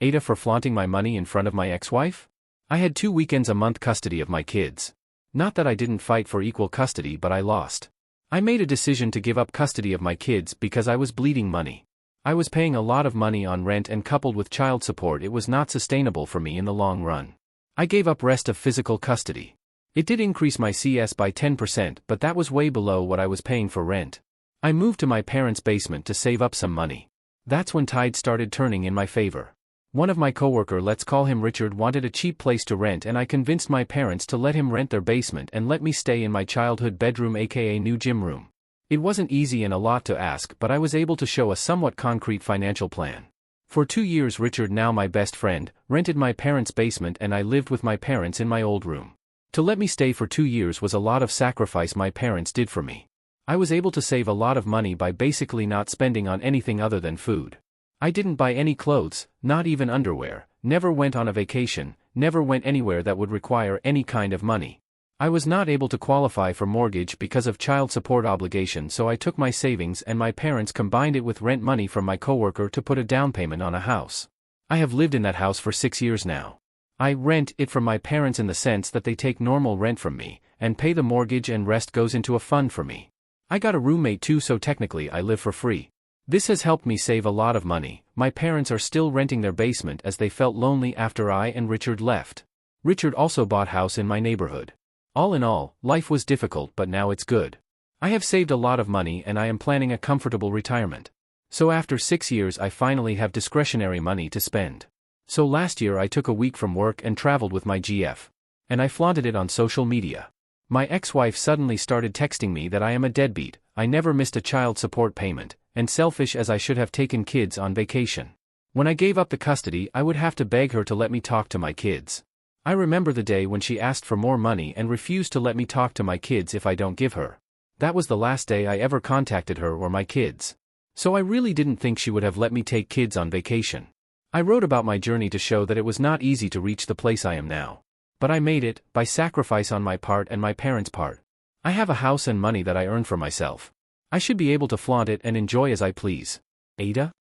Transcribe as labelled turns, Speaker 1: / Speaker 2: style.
Speaker 1: AITAH for flaunting my money in front of my ex-wife? I had 2 weekends a month custody of my kids. Not that I didn't fight for equal custody, but I lost. I made a decision to give up custody of my kids because I was bleeding money. I was paying a lot of money on rent, and coupled with child support, it was not sustainable for me in the long run. I gave up rest of physical custody. It did increase my CS by 10%, but that was way below what I was paying for rent. I moved to my parents' basement to save up some money. That's when tide started turning in my favor. One of my coworker, let's call him Richard, wanted a cheap place to rent, and I convinced my parents to let him rent their basement and let me stay in my childhood bedroom, aka new gym room. It wasn't easy and a lot to ask, but I was able to show a somewhat concrete financial plan. For 2 years Richard, now my best friend, rented my parents' basement and I lived with my parents in my old room. To let me stay for 2 years was a lot of sacrifice my parents did for me. I was able to save a lot of money by basically not spending on anything other than food. I didn't buy any clothes, not even underwear, never went on a vacation, never went anywhere that would require any kind of money. I was not able to qualify for mortgage because of child support obligation, so I took my savings and my parents combined it with rent money from my coworker to put a down payment on a house. I have lived in that house for 6 years now. I rent it from my parents in the sense that they take normal rent from me and pay the mortgage, and rest goes into a fund for me. I got a roommate too, so technically I live for free. This has helped me save a lot of money. My parents are still renting their basement as they felt lonely after I and Richard left. Richard also bought a house in my neighborhood. All in all, life was difficult, but now it's good. I have saved a lot of money and I am planning a comfortable retirement. So after 6 years I finally have discretionary money to spend. So last year I took a week from work and traveled with my GF. And I flaunted it on social media. My ex-wife suddenly started texting me that I am a deadbeat, I never missed a child support payment, and selfish as I should have taken kids on vacation. When I gave up the custody, I would have to beg her to let me talk to my kids. I remember the day when she asked for more money and refused to let me talk to my kids if I don't give her. That was the last day I ever contacted her or my kids. So I really didn't think she would have let me take kids on vacation. I wrote about my journey to show that it was not easy to reach the place I am now. But I made it, by sacrifice on my part and my parents' part. I have a house and money that I earned for myself. I should be able to flaunt it and enjoy as I please. AITAH?